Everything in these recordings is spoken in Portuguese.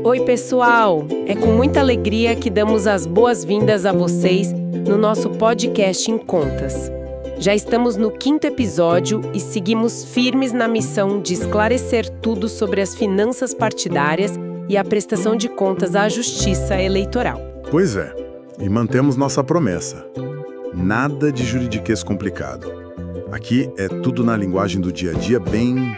Oi, pessoal! É com muita alegria que damos as boas-vindas a vocês no nosso podcast Em Contas. Já estamos no 5º episódio e seguimos firmes na missão de esclarecer tudo sobre as finanças partidárias e a prestação de contas à Justiça Eleitoral. Pois é, e mantemos nossa promessa. Nada de juridiquês complicado. Aqui é tudo na linguagem do dia a dia, bem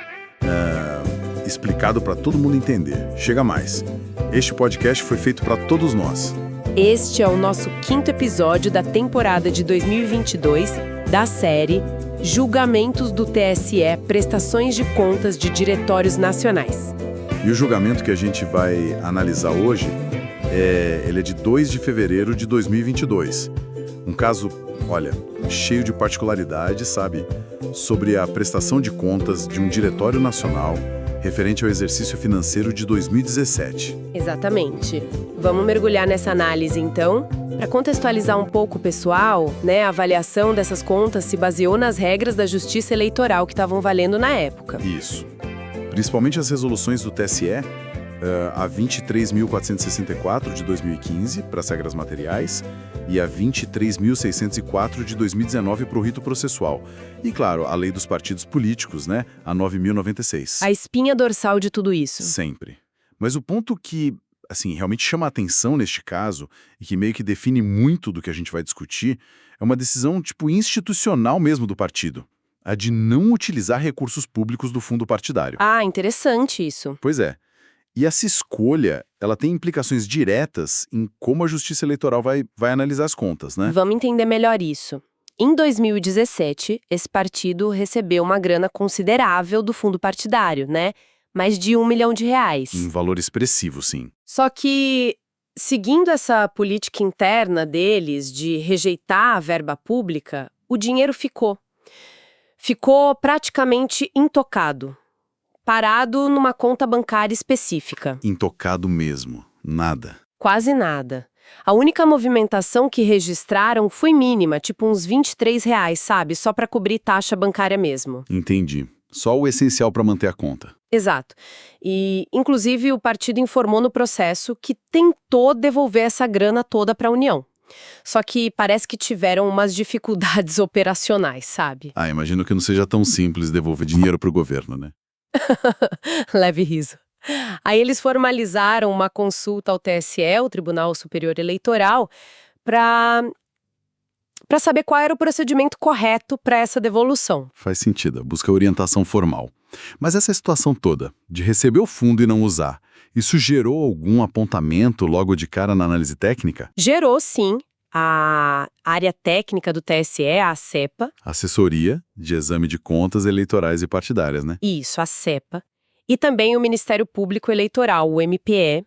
explicado para todo mundo entender. Chega mais. Este podcast foi feito para todos nós. Este é o nosso 5º episódio da temporada de 2022 da série Julgamentos do TSE, Prestações de Contas de Diretórios Nacionais. E o julgamento que a gente vai analisar hoje, ele é de 2 de fevereiro de 2022. Um caso, olha, cheio de particularidades, sabe? Sobre a prestação de contas de um diretório nacional referente ao exercício financeiro de 2017. Exatamente. Vamos mergulhar nessa análise, então. Para contextualizar um pouco o pessoal, a avaliação dessas contas se baseou nas regras da Justiça Eleitoral que estavam valendo na época. Isso. Principalmente as resoluções do TSE, a 23.464 de 2015, para as regras materiais, e a 23.604 de 2019 para o rito processual. E, claro, a lei dos partidos políticos, a 9.096. A espinha dorsal de tudo isso. Sempre. Mas o ponto que, realmente chama a atenção neste caso, e que meio que define muito do que a gente vai discutir, é uma decisão, institucional mesmo do partido. A de não utilizar recursos públicos do fundo partidário. Ah, interessante isso. Pois é. E essa escolha, ela tem implicações diretas em como a Justiça Eleitoral vai analisar as contas, né? Vamos entender melhor isso. Em 2017, esse partido recebeu uma grana considerável do fundo partidário, Mais de R$1 milhão. Um valor expressivo, sim. Só que, seguindo essa política interna deles de rejeitar a verba pública, o dinheiro ficou praticamente intocado. Parado numa conta bancária específica. Intocado mesmo. Nada. Quase nada. A única movimentação que registraram foi mínima, tipo uns R$23, sabe? Só para cobrir taxa bancária mesmo. Entendi. Só o essencial para manter a conta. Exato. E, inclusive, o partido informou no processo que tentou devolver essa grana toda para a União. Só que parece que tiveram umas dificuldades operacionais, sabe? Imagino que não seja tão simples devolver dinheiro para o governo, né? Leve riso. Aí eles formalizaram uma consulta ao TSE, o Tribunal Superior Eleitoral, para saber qual era o procedimento correto para essa devolução. Faz sentido, busca orientação formal. Mas essa situação toda, de receber o fundo e não usar, isso gerou algum apontamento logo de cara na análise técnica? Gerou, sim. A área técnica do TSE, a ACEPA. Assessoria de Exame de Contas Eleitorais e Partidárias, né? Isso, a ACEPA. E também o Ministério Público Eleitoral, o MPE.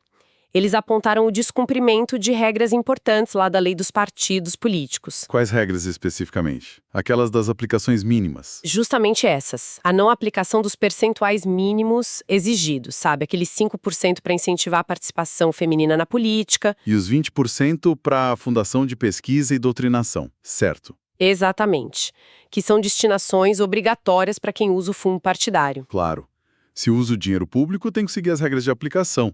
Eles apontaram o descumprimento de regras importantes lá da lei dos partidos políticos. Quais regras especificamente? Aquelas das aplicações mínimas. Justamente essas. A não aplicação dos percentuais mínimos exigidos, sabe? Aqueles 5% para incentivar a participação feminina na política. E os 20% para a Fundação de Pesquisa e Doutrinação, certo? Exatamente. Que são destinações obrigatórias para quem usa o fundo partidário. Claro. Se usa o dinheiro público, tem que seguir as regras de aplicação.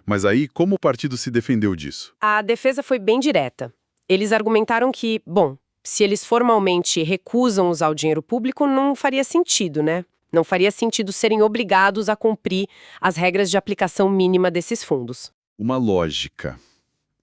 Mas aí, como o partido se defendeu disso? A defesa foi bem direta. Eles argumentaram que, se eles formalmente recusam usar o dinheiro público, não faria sentido, Não faria sentido serem obrigados a cumprir as regras de aplicação mínima desses fundos. Uma lógica.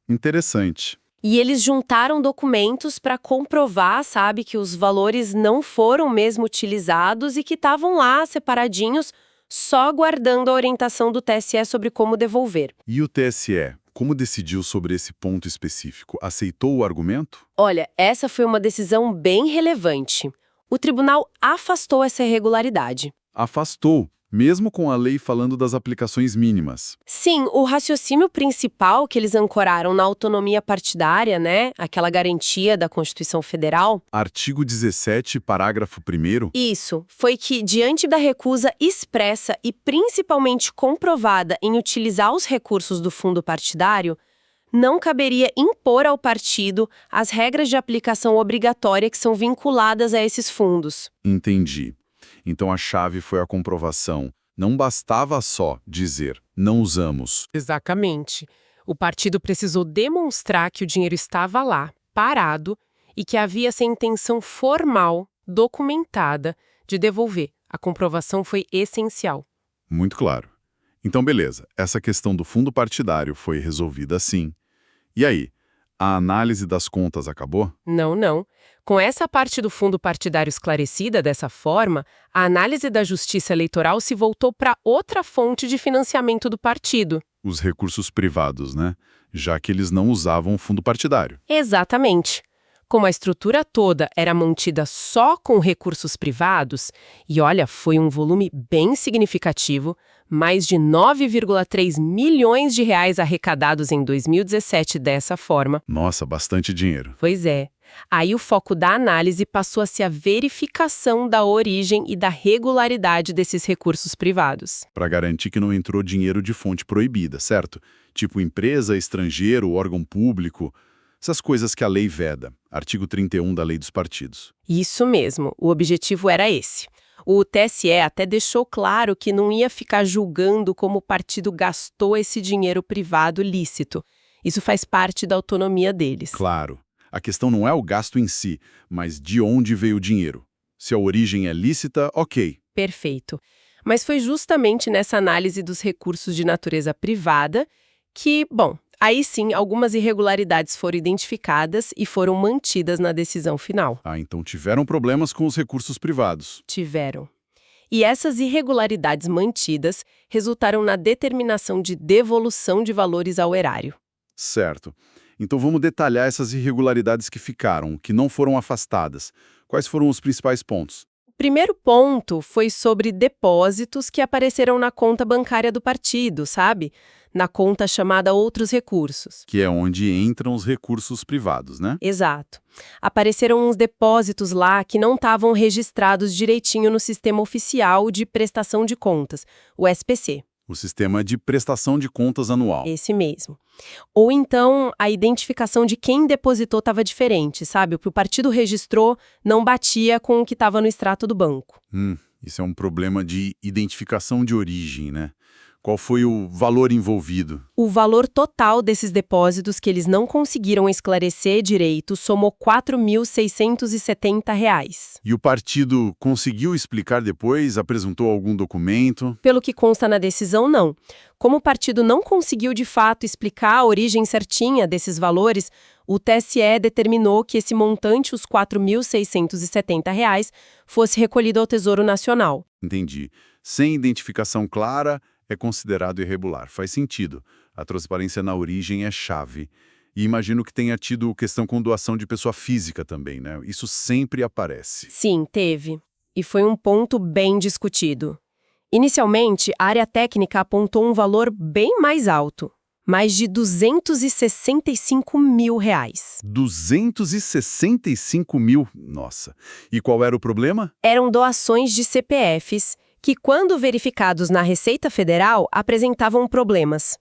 Interessante. E eles juntaram documentos para comprovar, sabe, que os valores não foram mesmo utilizados e que estavam lá separadinhos, só aguardando a orientação do TSE sobre como devolver. E o TSE, como decidiu sobre esse ponto específico? Aceitou o argumento? Olha, essa foi uma decisão bem relevante. O tribunal afastou essa irregularidade. Afastou, mesmo com a lei falando das aplicações mínimas. Sim, o raciocínio principal que eles ancoraram na autonomia partidária, aquela garantia da Constituição Federal. Artigo 17, parágrafo 1º. Isso, foi que, diante da recusa expressa e principalmente comprovada em utilizar os recursos do fundo partidário, não caberia impor ao partido as regras de aplicação obrigatória que são vinculadas a esses fundos. Entendi. Então a chave foi a comprovação Não bastava só dizer, não usamos. Exatamente. O partido precisou demonstrar que o dinheiro estava lá, parado, e que havia essa intenção formal, documentada, de devolver. A comprovação foi essencial. Muito claro. Então, beleza, essa questão do fundo partidário foi resolvida assim. E aí, a análise das contas acabou? Não, não. Com essa parte do fundo partidário esclarecida dessa forma, a análise da Justiça Eleitoral se voltou para outra fonte de financiamento do partido. Os recursos privados, né? Já que eles não usavam o fundo partidário. Exatamente. Como a estrutura toda era mantida só com recursos privados, e olha, foi um volume bem significativo, mais de 9,3 milhões de reais arrecadados em 2017 dessa forma. Nossa, bastante dinheiro. Pois é. Aí o foco da análise passou a ser a verificação da origem e da regularidade desses recursos privados. Para garantir que não entrou dinheiro de fonte proibida, certo? Tipo empresa, estrangeiro, órgão público, essas coisas que a lei veda. Artigo 31 da Lei dos Partidos. Isso mesmo, o objetivo era esse. O TSE até deixou claro que não ia ficar julgando como o partido gastou esse dinheiro privado lícito. Isso faz parte da autonomia deles. Claro. A questão não é o gasto em si, mas de onde veio o dinheiro. Se a origem é lícita, ok. Perfeito. Mas foi justamente nessa análise dos recursos de natureza privada que, bom, aí sim, algumas irregularidades foram identificadas e foram mantidas na decisão final. Ah, então tiveram problemas com os recursos privados. Tiveram. E essas irregularidades mantidas resultaram na determinação de devolução de valores ao erário. Certo. Então vamos detalhar essas irregularidades que ficaram, que não foram afastadas. Quais foram os principais pontos? O primeiro ponto foi sobre depósitos que apareceram na conta bancária do partido, sabe? Na conta chamada Outros Recursos. Que é onde entram os recursos privados, né? Exato. Apareceram uns depósitos lá que não estavam registrados direitinho no Sistema Oficial de Prestação de Contas, o SPC. O Sistema de Prestação de Contas Anual. Esse mesmo. Ou então, a identificação de quem depositou estava diferente, sabe? O que o partido registrou não batia com o que estava no extrato do banco. Isso é um problema de identificação de origem, né? Qual foi o valor envolvido? O valor total desses depósitos que eles não conseguiram esclarecer direito somou R$ 4.670. E o partido conseguiu explicar depois? Apresentou algum documento? Pelo que consta na decisão, não. Como o partido não conseguiu de fato explicar a origem certinha desses valores, o TSE determinou que esse montante, os R$ 4.670, fosse recolhido ao Tesouro Nacional. Entendi. Sem identificação clara, é considerado irregular. Faz sentido. A transparência na origem é chave. E imagino que tenha tido questão com doação de pessoa física também, né? Isso sempre aparece. Sim, teve. E foi um ponto bem discutido. Inicialmente, a área técnica apontou um valor bem mais alto. Mais de R$ 265 mil. 265 mil? Nossa. E qual era o problema? Eram doações de CPFs que, quando verificados na Receita Federal, apresentavam problemas.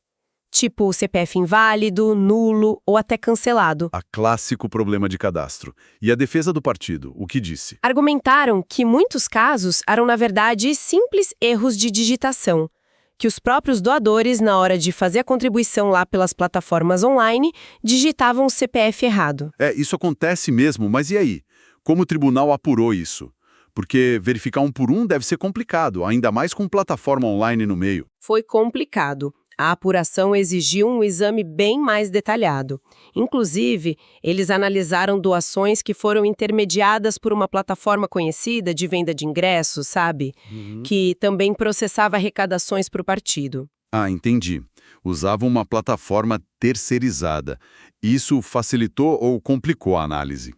Tipo o CPF inválido, nulo ou até cancelado. A clássico problema de cadastro. E a defesa do partido, o que disse? Argumentaram que muitos casos eram, na verdade, simples erros de digitação, que os próprios doadores, na hora de fazer a contribuição lá pelas plataformas online, digitavam o CPF errado. Isso acontece mesmo, mas e aí? Como o tribunal apurou isso? Porque verificar um por um deve ser complicado, ainda mais com plataforma online no meio. Foi complicado. A apuração exigiu um exame bem mais detalhado. Inclusive, eles analisaram doações que foram intermediadas por uma plataforma conhecida de venda de ingressos, sabe? Que também processava arrecadações para o partido. Ah, entendi. Usavam uma plataforma terceirizada. Isso facilitou ou complicou a análise?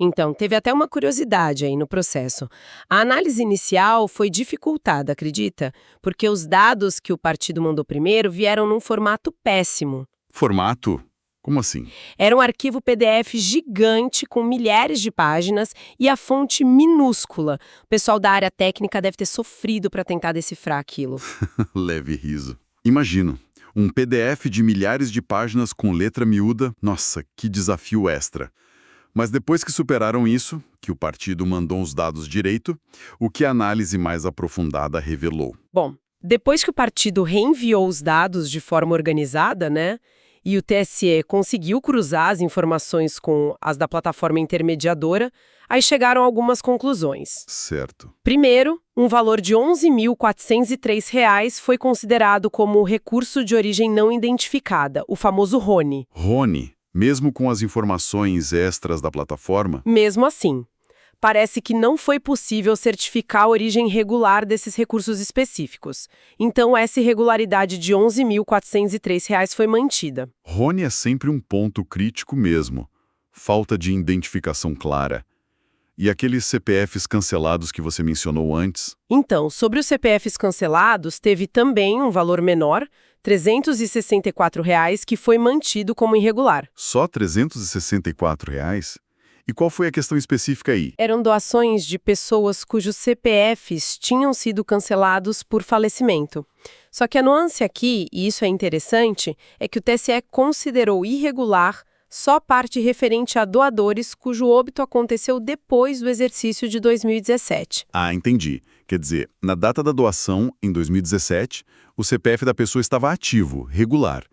Então, teve até uma curiosidade aí no processo. A análise inicial foi dificultada, acredita? Porque os dados que o partido mandou primeiro vieram num formato péssimo. Formato? Como assim? Era um arquivo PDF gigante com milhares de páginas e a fonte minúscula. O pessoal da área técnica deve ter sofrido para tentar decifrar aquilo. Leve riso. Imagino. Um PDF de milhares de páginas com letra miúda. Nossa, que desafio extra. Mas depois que superaram isso, que o partido mandou os dados direito, o que a análise mais aprofundada revelou? Bom, Depois que o partido reenviou os dados de forma organizada, né? E o TSE conseguiu cruzar as informações com as da plataforma intermediadora, aí chegaram algumas conclusões. Certo. Primeiro, um valor de R$ 11.403 foi considerado como recurso de origem não identificada, o famoso RONE. Rony, mesmo com as informações extras da plataforma, Mesmo assim, parece que não foi possível certificar a origem regular desses recursos específicos. Então, essa irregularidade de R$ 11.403 foi mantida. Rony é sempre um ponto crítico mesmo. Falta de identificação clara. E aqueles CPFs cancelados que você mencionou antes? Então, sobre os CPFs cancelados, teve também um valor menor, R$ 364, que foi mantido como irregular. Só R$ 364? E qual foi a questão específica aí? Eram doações de pessoas cujos CPFs tinham sido cancelados por falecimento. Só que a nuance aqui, e isso é interessante, é que o TSE considerou irregular só a parte referente a doadores cujo óbito aconteceu depois do exercício de 2017. Ah, entendi. Quer dizer, na data da doação, em 2017, o CPF da pessoa estava ativo, regular.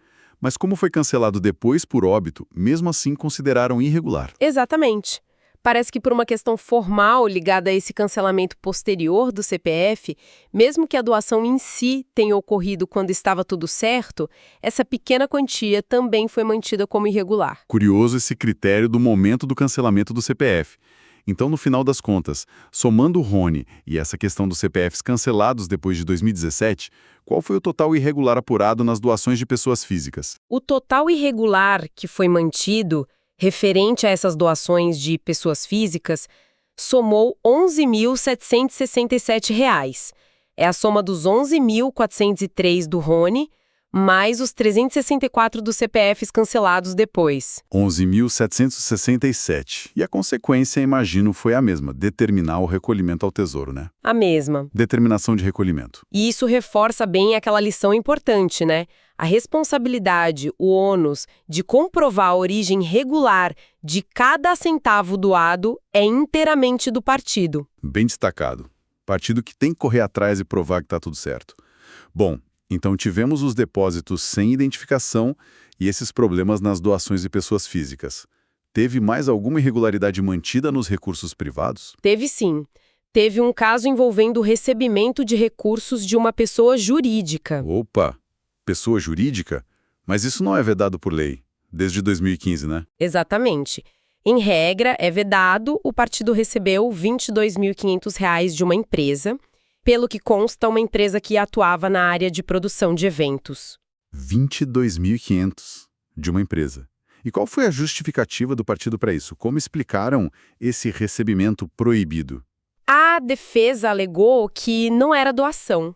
Mas como foi cancelado depois por óbito, mesmo assim consideraram irregular. Exatamente. Parece que por uma questão formal ligada a esse cancelamento posterior do CPF, mesmo que a doação em si tenha ocorrido quando estava tudo certo, essa pequena quantia também foi mantida como irregular. Curioso esse critério do momento do cancelamento do CPF. Então, no final das contas, somando o Rony e essa questão dos CPFs cancelados depois de 2017, qual foi o total irregular apurado nas doações de pessoas físicas? O total irregular que foi mantido, referente a essas doações de pessoas físicas, somou R$ 11.767. É a soma dos 11.403 do Rony, mais os 364 dos CPFs cancelados depois. 11.767. E a consequência, imagino, foi a mesma, determinar o recolhimento ao Tesouro, né? A mesma. Determinação de recolhimento. E isso reforça bem aquela lição importante, né? A responsabilidade, o ônus de comprovar a origem regular de cada centavo doado é inteiramente do partido. Bem destacado. Partido que tem que correr atrás e provar que está tudo certo. Bom, então tivemos os depósitos sem identificação e esses problemas nas doações de pessoas físicas. Teve mais alguma irregularidade mantida nos recursos privados? Teve sim. Teve um caso envolvendo o recebimento de recursos de uma pessoa jurídica. Opa! Pessoa jurídica? Mas isso não é vedado por lei, desde 2015, né? Exatamente. Em regra, é vedado, o partido recebeu R$ 22.500 de uma empresa, pelo que consta uma empresa que atuava na área de produção de eventos. 22.500 de uma empresa. E qual foi a justificativa do partido para isso? Como explicaram esse recebimento proibido? A defesa alegou que não era doação.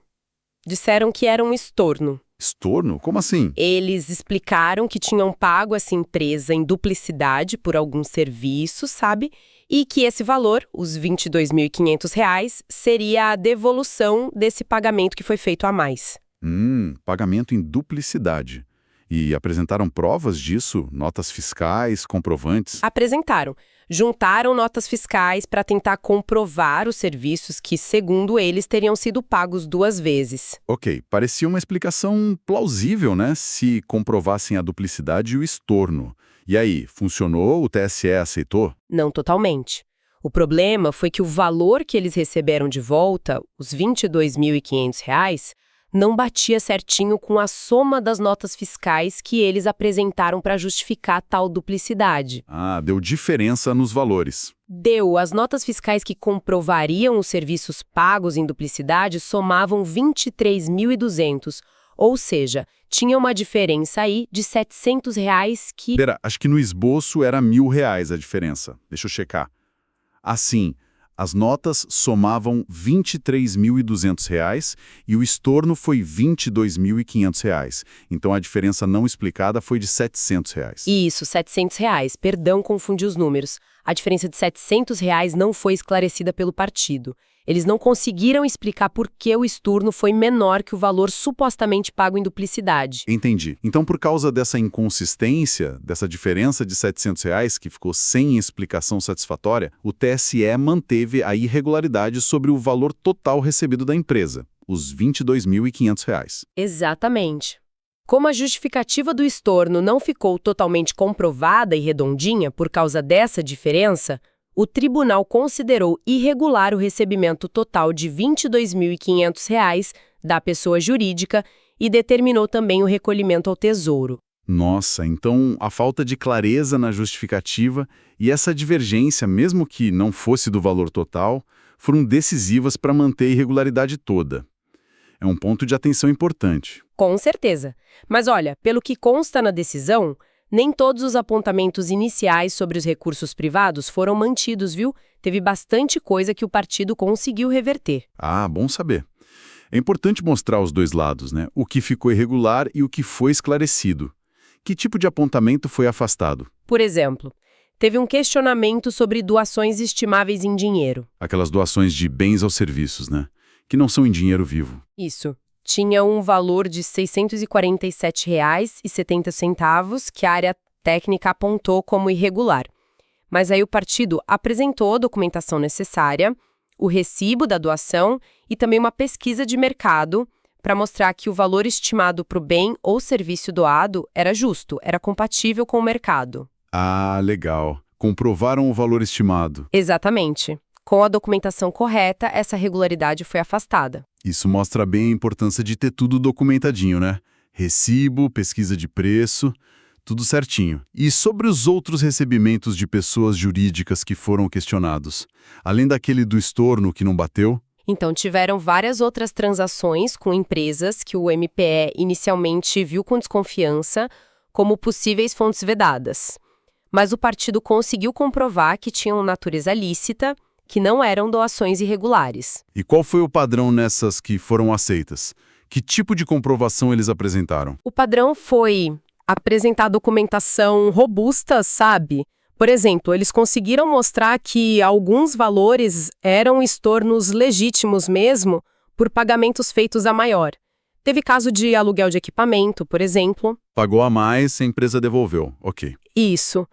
Disseram que era um estorno. Estorno? Como assim? Eles explicaram que tinham pago essa empresa em duplicidade por alguns serviços, sabe? E que esse valor, os R$ 22.500, seria a devolução desse pagamento que foi feito a mais. Pagamento em duplicidade. E apresentaram provas disso? Notas fiscais, comprovantes? Apresentaram. Juntaram notas fiscais para tentar comprovar os serviços que, segundo eles, teriam sido pagos 2 vezes. Ok, parecia uma explicação plausível, né? Se comprovassem a duplicidade e o estorno. E aí, funcionou? O TSE aceitou? Não totalmente. O problema foi que o valor que eles receberam de volta, os R$ 22.500, não batia certinho com a soma das notas fiscais que eles apresentaram para justificar tal duplicidade. Ah, deu diferença nos valores. Deu. As notas fiscais que comprovariam os serviços pagos em duplicidade somavam 23.200, ou seja, tinha uma diferença aí de R$ 700 que... Pera, acho que no esboço era R$ 1.000 a diferença. Deixa eu checar. Assim, as notas somavam R$ 23.200 e o estorno foi R$ 22.500. Então a diferença não explicada foi de R$ 700. Isso, R$ 700. Perdão, confundi os números. A diferença de R$ 700 não foi esclarecida pelo partido. Eles não conseguiram explicar por que o estorno foi menor que o valor supostamente pago em duplicidade. Entendi. Então, por causa dessa inconsistência, dessa diferença de R$ 700 que ficou sem explicação satisfatória, o TSE manteve a irregularidade sobre o valor total recebido da empresa, os R$ 22.500. Exatamente. Como a justificativa do estorno não ficou totalmente comprovada e redondinha por causa dessa diferença, o tribunal considerou irregular o recebimento total de R$ 22.500 da pessoa jurídica e determinou também o recolhimento ao Tesouro. Nossa, então a falta de clareza na justificativa e essa divergência, mesmo que não fosse do valor total, foram decisivas para manter a irregularidade toda. É um ponto de atenção importante. Com certeza. Mas olha, pelo que consta na decisão, nem todos os apontamentos iniciais sobre os recursos privados foram mantidos, viu? Teve bastante coisa que o partido conseguiu reverter. Ah, bom saber. É importante mostrar os dois lados, né? O que ficou irregular e o que foi esclarecido. Que tipo de apontamento foi afastado? Por exemplo, teve um questionamento sobre doações estimáveis em dinheiro. Aquelas doações de bens aos serviços, né? Que não são em dinheiro vivo. Isso. Tinha um valor de R$ 647,70 que a área técnica apontou como irregular. Mas aí o partido apresentou a documentação necessária, o recibo da doação e também uma pesquisa de mercado para mostrar que o valor estimado para o bem ou serviço doado era justo, era compatível com o mercado. Ah, legal. Comprovaram o valor estimado. Exatamente. Com a documentação correta, essa regularidade foi afastada. Isso mostra bem a importância de ter tudo documentadinho, né? Recibo, pesquisa de preço, tudo certinho. E sobre os outros recebimentos de pessoas jurídicas que foram questionados? Além daquele do estorno que não bateu? Então, tiveram várias outras transações com empresas que o MPE inicialmente viu com desconfiança como possíveis fontes vedadas. Mas o partido conseguiu comprovar que tinham natureza lícita, que não eram doações irregulares. E qual foi o padrão nessas que foram aceitas? Que tipo de comprovação eles apresentaram? O padrão foi apresentar documentação robusta, sabe? Por exemplo, eles conseguiram mostrar que alguns valores eram estornos legítimos mesmo por pagamentos feitos a maior. Teve caso de aluguel de equipamento, por exemplo. Pagou a mais, a empresa devolveu. Ok. Isso.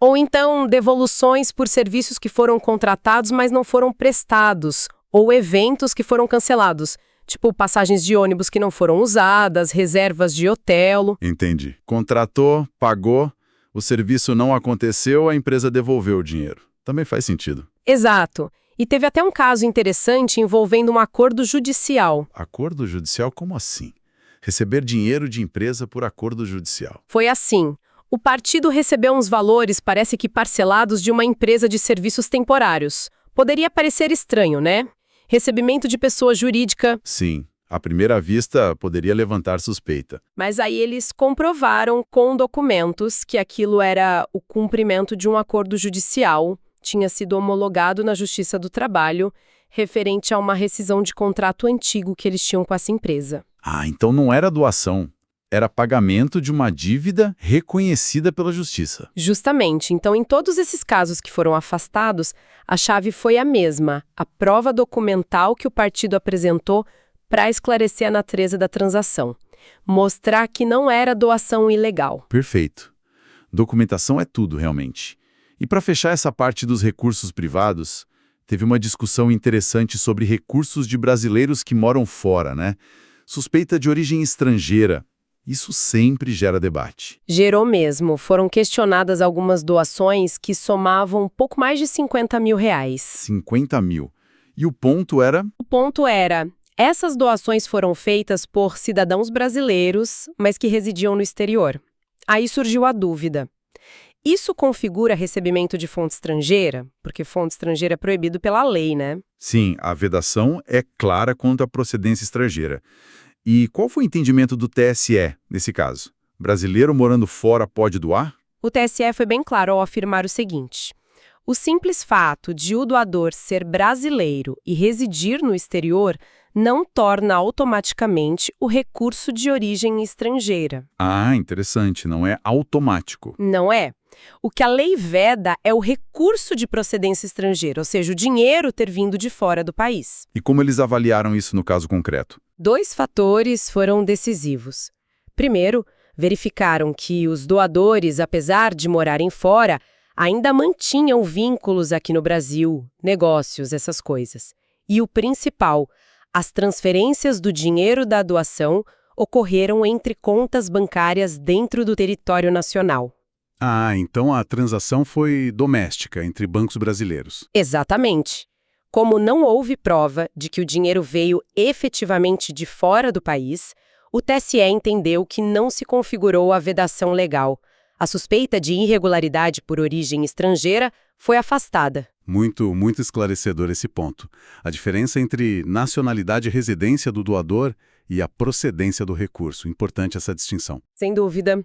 Ou então devoluções por serviços que foram contratados, mas não foram prestados, ou eventos que foram cancelados, tipo passagens de ônibus que não foram usadas, reservas de hotel. Entendi. Contratou, pagou, o serviço não aconteceu, a empresa devolveu o dinheiro. Também faz sentido. Exato. E teve até um caso interessante envolvendo um acordo judicial. Acordo judicial? Como assim? Receber dinheiro de empresa por acordo judicial. Foi assim. O partido recebeu uns valores, parece que parcelados, de uma empresa de serviços temporários. Poderia parecer estranho, né? Recebimento de pessoa jurídica. Sim, à primeira vista poderia levantar suspeita. Mas aí eles comprovaram com documentos que aquilo era o cumprimento de um acordo judicial, tinha sido homologado na Justiça do Trabalho, referente a uma rescisão de contrato antigo que eles tinham com essa empresa. Ah, então não era doação. Era pagamento de uma dívida reconhecida pela Justiça. Justamente. Então, em todos esses casos que foram afastados, a chave foi a mesma, a prova documental que o partido apresentou para esclarecer a natureza da transação. Mostrar que não era doação ilegal. Perfeito. Documentação é tudo, realmente. E para fechar essa parte dos recursos privados, teve uma discussão interessante sobre recursos de brasileiros que moram fora, né? Suspeita de origem estrangeira. Isso sempre gera debate. Gerou mesmo. Foram questionadas algumas doações que somavam um pouco mais de R$50 mil. 50 mil. E o ponto era? O ponto era, essas doações foram feitas por cidadãos brasileiros, mas que residiam no exterior. Aí surgiu a dúvida. Isso configura recebimento de fonte estrangeira? Porque fonte estrangeira é proibido pela lei, né? Sim, a vedação é clara quanto à procedência estrangeira. E qual foi o entendimento do TSE nesse caso? Brasileiro morando fora pode doar? O TSE foi bem claro ao afirmar o seguinte: o simples fato de o doador ser brasileiro e residir no exterior não torna automaticamente o recurso de origem estrangeira. Ah, interessante, não é automático. Não é. O que a lei veda é o recurso de procedência estrangeira, ou seja, o dinheiro ter vindo de fora do país. E como eles avaliaram isso no caso concreto? 2 fatores foram decisivos. Primeiro, verificaram que os doadores, apesar de morarem fora, ainda mantinham vínculos aqui no Brasil, negócios, essas coisas. E o principal, As transferências do dinheiro da doação ocorreram entre contas bancárias dentro do território nacional. Ah, então a transação foi doméstica entre bancos brasileiros. Exatamente. Como não houve prova de que o dinheiro veio efetivamente de fora do país, o TSE entendeu que não se configurou a vedação legal. A suspeita de irregularidade por origem estrangeira foi afastada. Muito, muito esclarecedor esse ponto. A diferença entre nacionalidade e residência do doador e a procedência do recurso. Importante essa distinção. Sem dúvida.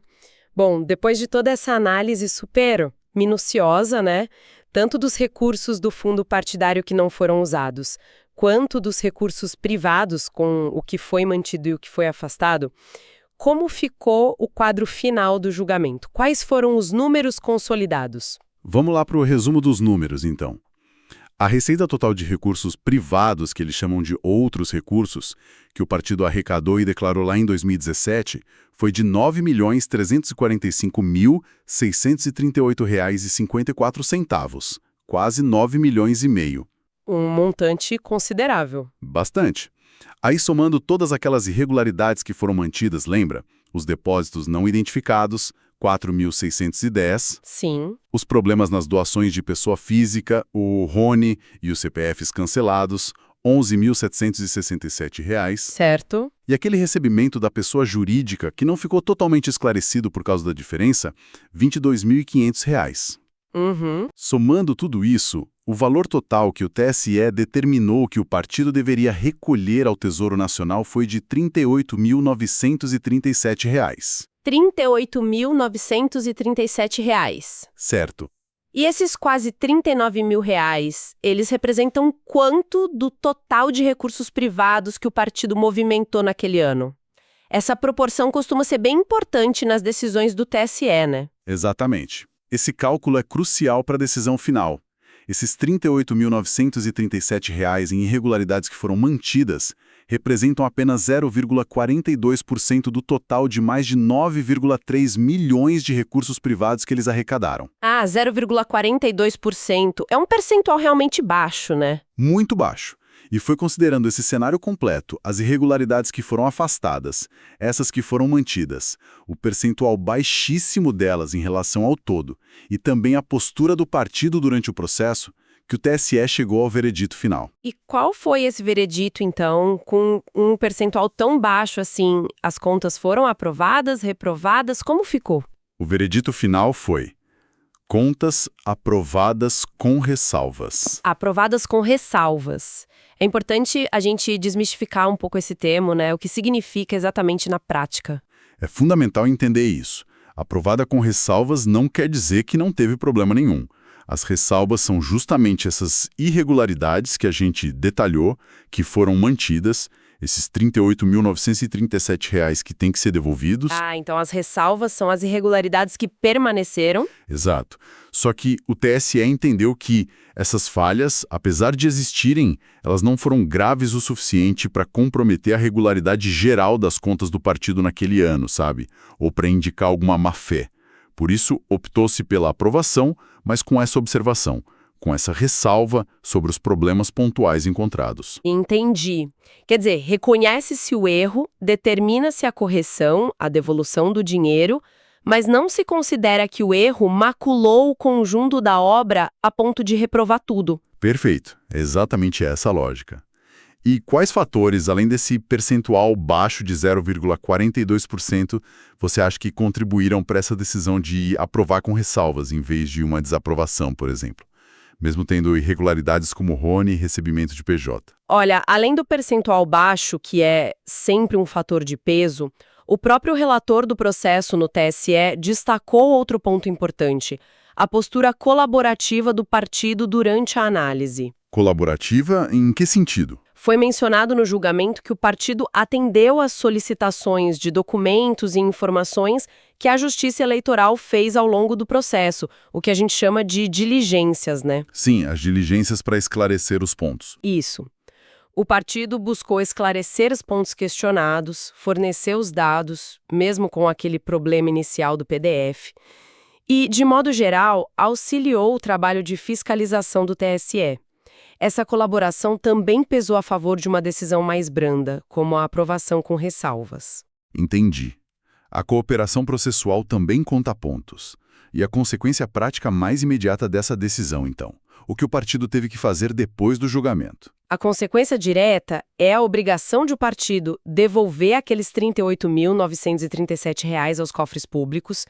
Bom, depois de toda essa análise super minuciosa, né? Tanto dos recursos do fundo partidário que não foram usados, quanto dos recursos privados com o que foi mantido e o que foi afastado, como ficou o quadro final do julgamento? Quais foram os números consolidados? Vamos lá para o resumo dos números, então. A receita total de recursos privados, que eles chamam de outros recursos, que o partido arrecadou e declarou lá em 2017, foi de R$ 9.345.638,54, quase 9 milhões e meio. Um montante considerável. Bastante. Aí, somando todas aquelas irregularidades que foram mantidas, lembra? Os depósitos não identificados, 4.610. Sim. Os problemas nas doações de pessoa física, o RONE e os CPFs cancelados, R$ 11.767. Certo. E aquele recebimento da pessoa jurídica, que não ficou totalmente esclarecido por causa da diferença, R$ 22.500. Uhum. Somando tudo isso, o valor total que o TSE determinou que o partido deveria recolher ao Tesouro Nacional foi de R$ 38.937. R$ 38.937. Certo. E esses quase R$ 39 mil, eles representam quanto do total de recursos privados que o partido movimentou naquele ano? Essa proporção costuma ser bem importante nas decisões do TSE, né? Exatamente. Esse cálculo é crucial para a decisão final. Esses R$ 38.937 em irregularidades que foram mantidas representam apenas 0,42% do total de mais de 9,3 milhões de recursos privados que eles arrecadaram. Ah, 0,42%. É um percentual realmente baixo, né? Muito baixo. E foi considerando esse cenário completo, as irregularidades que foram afastadas, essas que foram mantidas, o percentual baixíssimo delas em relação ao todo, e também a postura do partido durante o processo, que o TSE chegou ao veredito final. E qual foi esse veredito, então, com um percentual tão baixo assim? As contas foram aprovadas, reprovadas? Como ficou? O veredito final foi: contas aprovadas com ressalvas. Aprovadas com ressalvas. É importante a gente desmistificar um pouco esse termo, né? O que significa exatamente na prática. É fundamental entender isso. Aprovada com ressalvas não quer dizer que não teve problema nenhum. As ressalvas são justamente essas irregularidades que a gente detalhou, que foram mantidas, esses R$ 38.937 que têm que ser devolvidos. Ah, então as ressalvas são as irregularidades que permaneceram. Exato. Só que o TSE entendeu que essas falhas, apesar de existirem, elas não foram graves o suficiente para comprometer a regularidade geral das contas do partido naquele ano, sabe? Ou para indicar alguma má-fé. Por isso, optou-se pela aprovação, mas com essa observação, com essa ressalva sobre os problemas pontuais encontrados. Entendi. Quer dizer, reconhece-se o erro, determina-se a correção, a devolução do dinheiro, mas não se considera que o erro maculou o conjunto da obra a ponto de reprovar tudo. Perfeito. É exatamente essa a lógica. E quais fatores, além desse percentual baixo de 0,42%, você acha que contribuíram para essa decisão de aprovar com ressalvas, em vez de uma desaprovação, por exemplo? Mesmo tendo irregularidades como RONE e recebimento de PJ. Olha, além do percentual baixo, que é sempre um fator de peso, o próprio relator do processo no TSE destacou outro ponto importante: a postura colaborativa do partido durante a análise. Colaborativa em que sentido? Foi mencionado no julgamento que o partido atendeu às solicitações de documentos e informações que a Justiça Eleitoral fez ao longo do processo, o que a gente chama de diligências, né? Sim, as diligências para esclarecer os pontos. Isso. O partido buscou esclarecer os pontos questionados, fornecer os dados, mesmo com aquele problema inicial do PDF, e, de modo geral, auxiliou o trabalho de fiscalização do TSE. Essa colaboração também pesou a favor de uma decisão mais branda, como a aprovação com ressalvas. Entendi. A cooperação processual também conta pontos. E a consequência prática mais imediata dessa decisão, então? O que o partido teve que fazer depois do julgamento? A consequência direta é a obrigação de o partido devolver aqueles R$ 38.937 aos cofres públicos,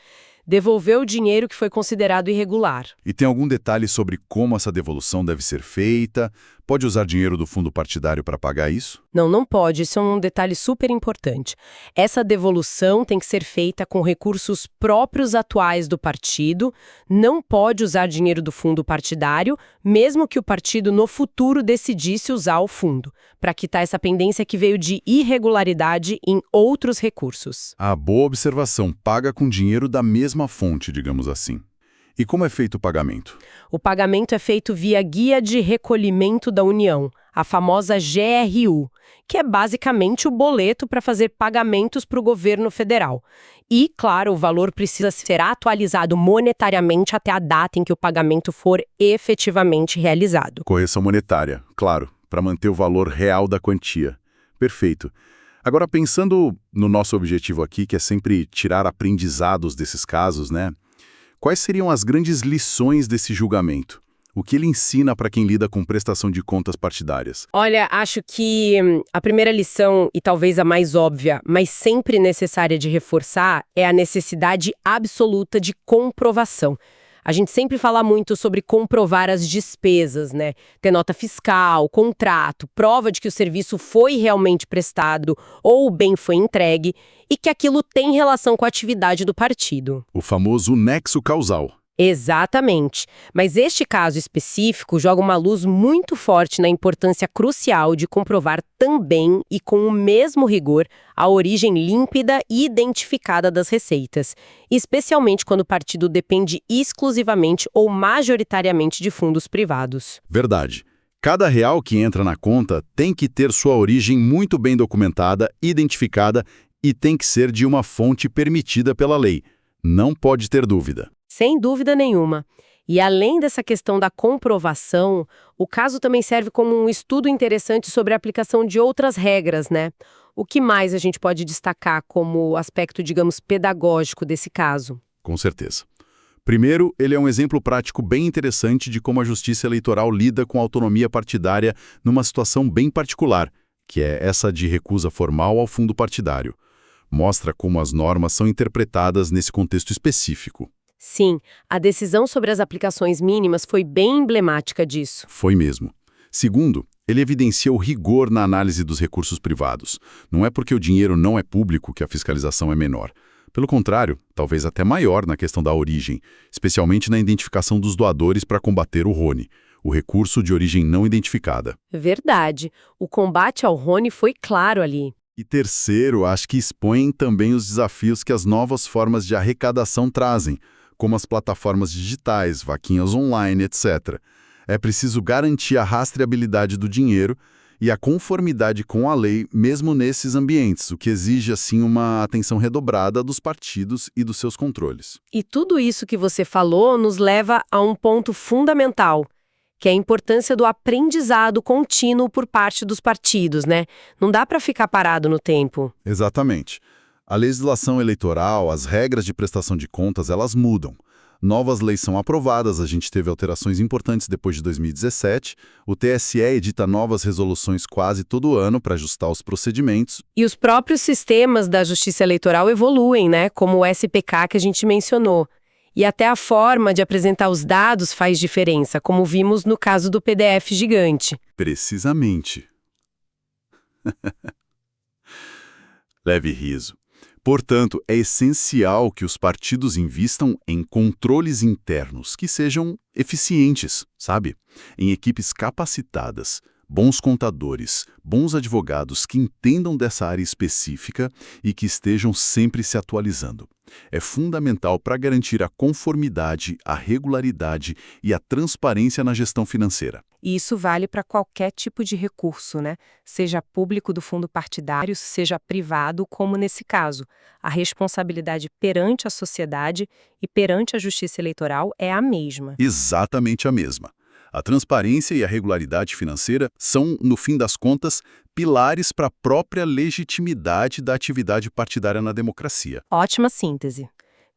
devolver o dinheiro que foi considerado irregular. E tem algum detalhe sobre como essa devolução deve ser feita? Pode usar dinheiro do fundo partidário para pagar isso? Não pode. Isso é um detalhe super importante. Essa devolução tem que ser feita com recursos próprios atuais do partido, não pode usar dinheiro do fundo partidário, mesmo que o partido no futuro decidisse usar o fundo, para quitar essa pendência que veio de irregularidade em outros recursos. Ah, boa observação. Paga com dinheiro da mesma fonte, digamos assim. E como é feito o pagamento? O pagamento é feito via Guia de Recolhimento da União, a famosa GRU, que é basicamente o boleto para fazer pagamentos para o governo federal. E, claro, o valor precisa ser atualizado monetariamente até a data em que o pagamento for efetivamente realizado. Correção monetária, claro, para manter o valor real da quantia. Perfeito. Agora, pensando no nosso objetivo aqui, que é sempre tirar aprendizados desses casos, né? Quais seriam as grandes lições desse julgamento? O que ele ensina para quem lida com prestação de contas partidárias? Olha, acho que a primeira lição, e talvez a mais óbvia, mas sempre necessária de reforçar, é a necessidade absoluta de comprovação. A gente sempre fala muito sobre comprovar as despesas, né? Ter nota fiscal, contrato, prova de que o serviço foi realmente prestado ou o bem foi entregue e que aquilo tem relação com a atividade do partido. O famoso nexo causal. Exatamente. Mas este caso específico joga uma luz muito forte na importância crucial de comprovar também e com o mesmo rigor a origem límpida e identificada das receitas, especialmente quando o partido depende exclusivamente ou majoritariamente de fundos privados. Verdade. Cada real que entra na conta tem que ter sua origem muito bem documentada, identificada e tem que ser de uma fonte permitida pela lei. Não pode ter dúvida. Sem dúvida nenhuma. E além dessa questão da comprovação, o caso também serve como um estudo interessante sobre a aplicação de outras regras, né? O que mais a gente pode destacar como aspecto, digamos, pedagógico desse caso? Com certeza. Primeiro, ele é um exemplo prático bem interessante de como a Justiça Eleitoral lida com a autonomia partidária numa situação bem particular, que é essa de recusa formal ao fundo partidário. Mostra como as normas são interpretadas nesse contexto específico. Sim, a decisão sobre as aplicações mínimas foi bem emblemática disso. Foi mesmo. Segundo, ele evidencia o rigor na análise dos recursos privados. Não é porque o dinheiro não é público que a fiscalização é menor. Pelo contrário, talvez até maior na questão da origem, especialmente na identificação dos doadores para combater o RONE, o recurso de origem não identificada. Verdade. O combate ao RONE foi claro ali. E terceiro, acho que expõem também os desafios que as novas formas de arrecadação trazem, como as plataformas digitais, vaquinhas online, etc. É preciso garantir a rastreabilidade do dinheiro e a conformidade com a lei, mesmo nesses ambientes, o que exige, assim, uma atenção redobrada dos partidos e dos seus controles. E tudo isso que você falou nos leva a um ponto fundamental, que é a importância do aprendizado contínuo por parte dos partidos, né? Não dá para ficar parado no tempo. Exatamente. A legislação eleitoral, as regras de prestação de contas, elas mudam. Novas leis são aprovadas, a gente teve alterações importantes depois de 2017, o TSE edita novas resoluções quase todo ano para ajustar os procedimentos. E os próprios sistemas da Justiça Eleitoral evoluem, né? Como o SPK que a gente mencionou. E até a forma de apresentar os dados faz diferença, como vimos no caso do PDF gigante. Precisamente. Leve riso. Portanto, é essencial que os partidos invistam em controles internos que sejam eficientes, sabe? Em equipes capacitadas, bons contadores, bons advogados que entendam dessa área específica e que estejam sempre se atualizando. É fundamental para garantir a conformidade, a regularidade e a transparência na gestão financeira. E isso vale para qualquer tipo de recurso, né? Seja público do fundo partidário, seja privado, como nesse caso. A responsabilidade perante a sociedade e perante a Justiça Eleitoral é a mesma. Exatamente a mesma. A transparência e a regularidade financeira são, no fim das contas, pilares para a própria legitimidade da atividade partidária na democracia. Ótima síntese.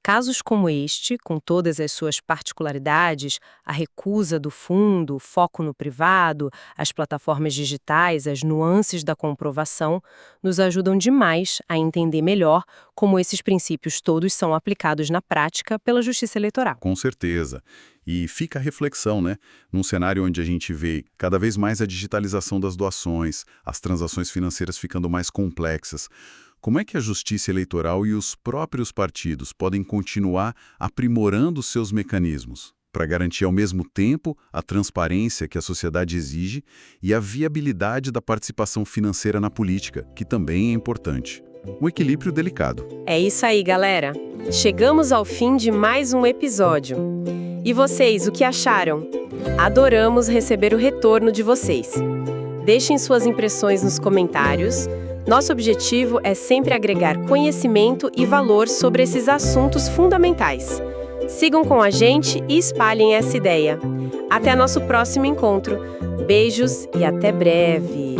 Casos como este, com todas as suas particularidades, a recusa do fundo, o foco no privado, as plataformas digitais, as nuances da comprovação, nos ajudam demais a entender melhor como esses princípios todos são aplicados na prática pela Justiça Eleitoral. Com certeza. E fica a reflexão, né? Num cenário onde a gente vê cada vez mais a digitalização das doações, as transações financeiras ficando mais complexas. Como é que a Justiça Eleitoral e os próprios partidos podem continuar aprimorando seus mecanismos para garantir ao mesmo tempo a transparência que a sociedade exige e a viabilidade da participação financeira na política, que também é importante? Um equilíbrio delicado. É isso aí, galera. Chegamos ao fim de mais um episódio. E vocês, o que acharam? Adoramos receber o retorno de vocês. Deixem suas impressões nos comentários. Nosso objetivo é sempre agregar conhecimento e valor sobre esses assuntos fundamentais. Sigam com a gente e espalhem essa ideia. Até nosso próximo encontro. Beijos e até breve!